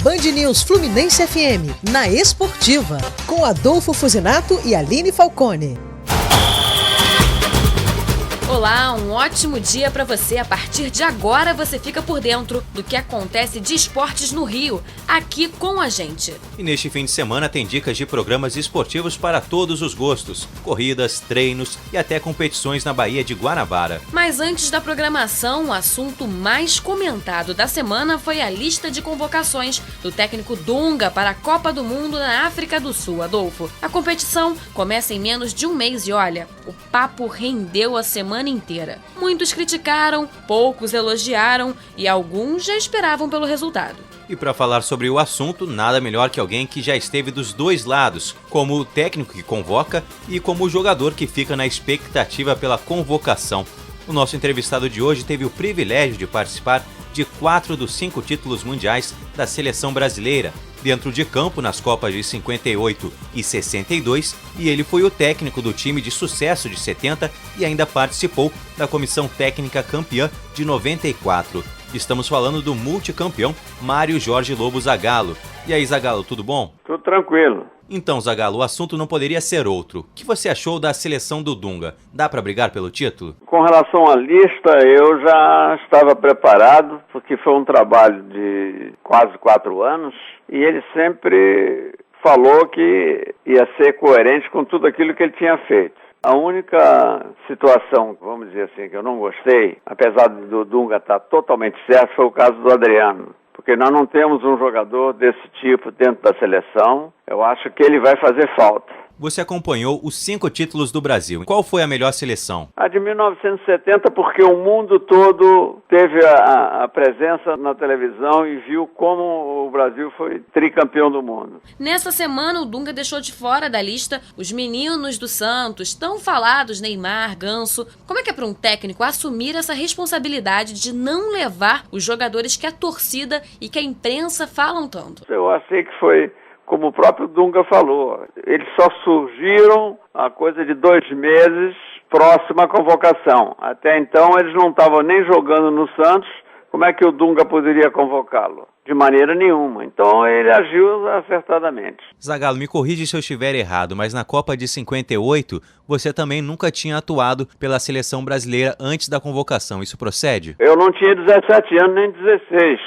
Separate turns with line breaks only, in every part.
Band News Fluminense FM, na Esportiva, com Adolfo Fusinato e Aline Falcone.
Olá, um ótimo dia para você. A partir de agora você fica por dentro do que acontece de esportes no Rio, aqui com a gente.
E neste fim de semana tem dicas de programas esportivos para todos os gostos, corridas, treinos e até competições na Baía de Guanabara.
Mas antes da programação, o assunto mais comentado da semana foi a lista de convocações do técnico Dunga para a Copa do Mundo na África do Sul, Adolfo. A competição começa em menos de um mês e olha, o papo rendeu a semana inteira. Muitos criticaram, poucos elogiaram e alguns já esperavam pelo resultado.
E para falar sobre o assunto, nada melhor que alguém que já esteve dos dois lados, como o técnico que convoca e como o jogador que fica na expectativa pela convocação. O nosso entrevistado de hoje teve o privilégio de participar de 4 dos 5 títulos mundiais da seleção brasileira, dentro de campo nas Copas de 58 e 62, e ele foi o técnico do time de sucesso de 70 e ainda participou da comissão técnica campeã de 94. Estamos falando do multicampeão Mário Jorge Lobo Zagallo. E aí, Zagallo, tudo bom?
Tudo tranquilo.
Então, Zagallo, o assunto não poderia ser outro. O que você achou da seleção do Dunga? Dá para brigar pelo título?
Com relação à lista, eu já estava preparado, porque foi um trabalho de quase 4 anos, e ele sempre falou que ia ser coerente com tudo aquilo que ele tinha feito. A única situação, vamos dizer assim, que eu não gostei, apesar do Dunga estar totalmente certo, foi o caso do Adriano. Porque nós não temos um jogador desse tipo dentro da seleção. Eu acho que ele vai fazer falta.
Você acompanhou os 5 títulos do Brasil. Qual foi a melhor seleção?
A de 1970, porque o mundo todo teve a presença na televisão e viu como o Brasil foi tricampeão do mundo.
Nessa semana, o Dunga deixou de fora da lista os meninos do Santos, tão falados Neymar, Ganso. Como é que é para um técnico assumir essa responsabilidade de não levar os jogadores que a torcida e que a imprensa falam tanto?
Eu achei que foi, como o próprio Dunga falou, eles só surgiram a coisa de 2 meses próximo à convocação. Até então eles não estavam nem jogando no Santos, como é que o Dunga poderia convocá-lo? De maneira nenhuma. Então ele agiu acertadamente.
Zagallo, me corrige se eu estiver errado, mas na Copa de 58 você também nunca tinha atuado pela seleção brasileira antes da convocação. Isso procede?
Eu não tinha 17 anos nem 16.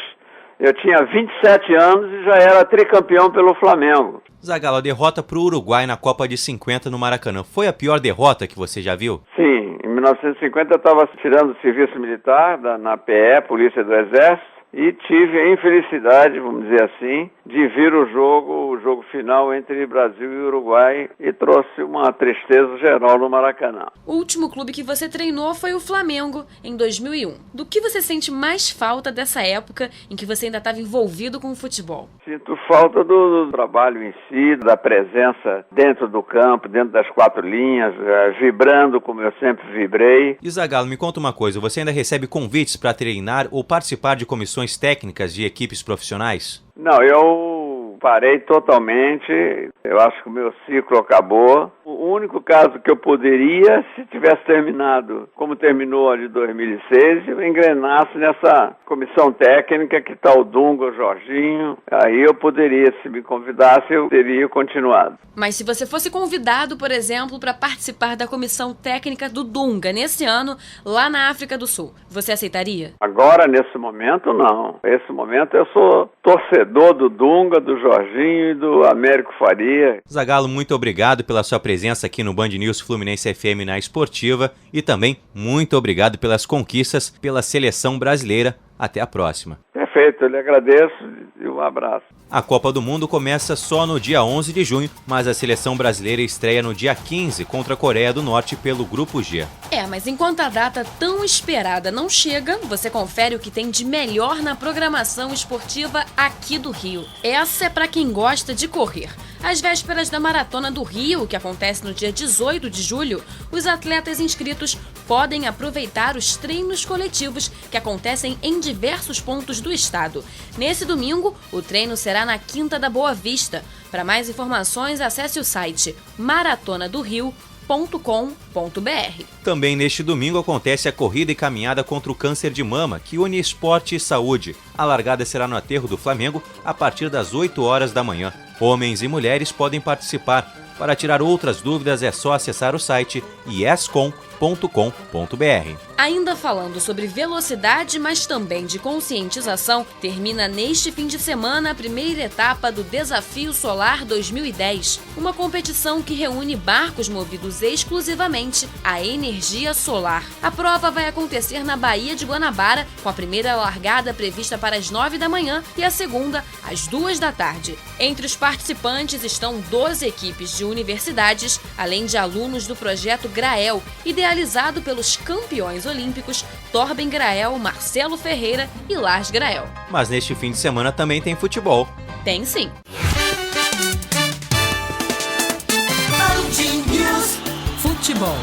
Eu tinha 27 anos e já era tricampeão pelo Flamengo.
Zagallo, a derrota para o Uruguai na Copa de 50 no Maracanã foi a pior derrota que você já viu?
Sim, em 1950 eu estava tirando o serviço militar na PE, Polícia do Exército, e tive a infelicidade, vamos dizer assim, de ver o jogo final entre Brasil e Uruguai e trouxe uma tristeza geral no Maracanã.
O último clube que você treinou foi o Flamengo, em 2001. Do que você sente mais falta dessa época em que você ainda estava envolvido com o futebol?
Sinto falta do trabalho em si, da presença dentro do campo, dentro das 4 linhas, vibrando como eu sempre vibrei.
E Zagallo, me conta uma coisa, você ainda recebe convites para treinar ou participar de comissões técnicas de equipes profissionais?
Não, eu parei totalmente, eu acho que o meu ciclo acabou. O único caso que eu poderia, se tivesse terminado como terminou a de 2006, eu engrenasse nessa comissão técnica que está o Dunga, o Jorginho, aí eu poderia, se me convidasse, eu teria continuado.
Mas se você fosse convidado, por exemplo, para participar da comissão técnica do Dunga nesse ano, lá na África do Sul, você aceitaria?
Agora, nesse momento, não. Nesse momento eu sou torcedor do Dunga, do Jorginho e do Américo Faria.
Zagallo, muito obrigado pela sua presença aqui no Band News Fluminense FM na Esportiva e também muito obrigado pelas conquistas pela seleção brasileira. Até a próxima.
Perfeito, eu lhe agradeço e um abraço.
A Copa do Mundo começa só no dia 11 de junho, mas a seleção brasileira estreia no dia 15 contra a Coreia do Norte pelo Grupo G.
Mas enquanto a data tão esperada não chega, você confere o que tem de melhor na programação esportiva aqui do Rio. Essa é para quem gosta de correr. Às vésperas da Maratona do Rio, que acontece no dia 18 de julho, os atletas inscritos podem aproveitar os treinos coletivos que acontecem em diversos pontos do estado. Nesse domingo, o treino será na Quinta da Boa Vista. Para mais informações, acesse o site maratonadorio.com. unisportesaúde.com.br.
Também neste domingo acontece a corrida e caminhada contra o câncer de mama, que une esporte e saúde. A largada será no Aterro do Flamengo a partir das 8 horas da manhã. Homens e mulheres podem participar. Para tirar outras dúvidas é só acessar o site iescom.com.br.
Ainda falando sobre velocidade, mas também de conscientização, termina neste fim de semana a primeira etapa do Desafio Solar 2010, uma competição que reúne barcos movidos exclusivamente à energia solar. A prova vai acontecer na Baía de Guanabara, com a primeira largada prevista para as 9 da manhã e a segunda às 2 da tarde. Entre os participantes estão 12 equipes de universidades, além de alunos do projeto Grael, idealizado pelos campeões olímpicos Torben Grael, Marcelo Ferreira e Lars Grael.
Mas neste fim de semana também tem futebol.
Tem sim.
Futebol.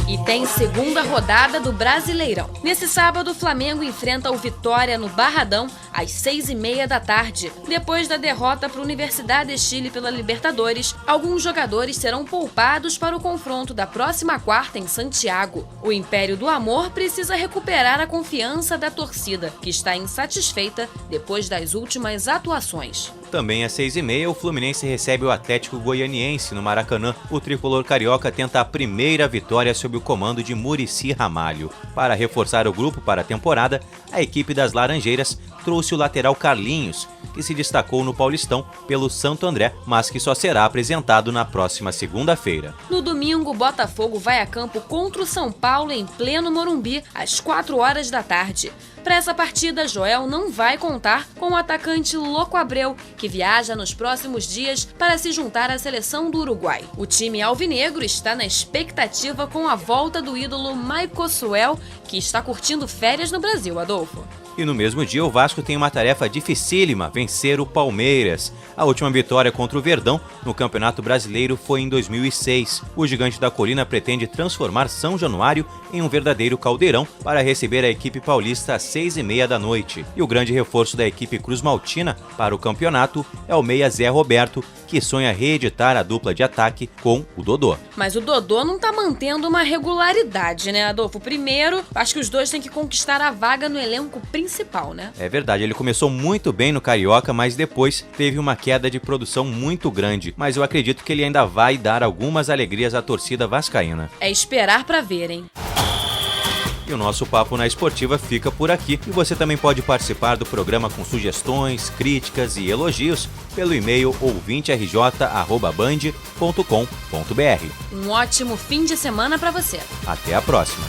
E tem segunda rodada do Brasileirão. Nesse sábado, o Flamengo enfrenta o Vitória no Barradão às 6h30 da tarde. Depois da derrota para a Universidade de Chile pela Libertadores, alguns jogadores serão poupados para o confronto da próxima quarta em Santiago. O Império do Amor precisa recuperar a confiança da torcida, que está insatisfeita depois das últimas atuações.
Também às 6h30, o Fluminense recebe o Atlético Goianiense no Maracanã. O tricolor carioca tenta a primeira vitória sob o comando de Muricy Ramalho. Para reforçar o grupo para a temporada, a equipe das Laranjeiras trouxe o lateral Carlinhos, que se destacou no Paulistão pelo Santo André, mas que só será apresentado na próxima segunda-feira.
No domingo, o Botafogo vai a campo contra o São Paulo em pleno Morumbi, às 4 horas da tarde. Para essa partida, Joel não vai contar com o atacante Loco Abreu, que viaja nos próximos dias para se juntar à seleção do Uruguai. O time alvinegro está na expectativa com a volta do ídolo Maico Suel, que está curtindo férias no Brasil, Adolfo.
E no mesmo dia, o Vasco tem uma tarefa dificílima: vencer o Palmeiras. A última vitória contra o Verdão no Campeonato Brasileiro foi em 2006. O Gigante da Colina pretende transformar São Januário em um verdadeiro caldeirão para receber a equipe paulista às 6h30 da noite. E o grande reforço da equipe Cruz Maltina para o campeonato é o meia Zé Roberto, que sonha reeditar a dupla de ataque com o Dodô.
Mas o Dodô não tá mantendo uma regularidade, né, Adolfo? Primeiro, acho que os dois têm que conquistar a vaga no elenco principal, né?
É verdade, ele começou muito bem no Carioca, mas depois teve uma queda de produção muito grande. Mas eu acredito que ele ainda vai dar algumas alegrias à torcida vascaína.
É esperar pra ver, hein?
E o nosso Papo na Esportiva fica por aqui. E você também pode participar do programa com sugestões, críticas e elogios pelo e-mail ouvinterj@band.com.br.
Um ótimo fim de semana pra você.
Até a próxima.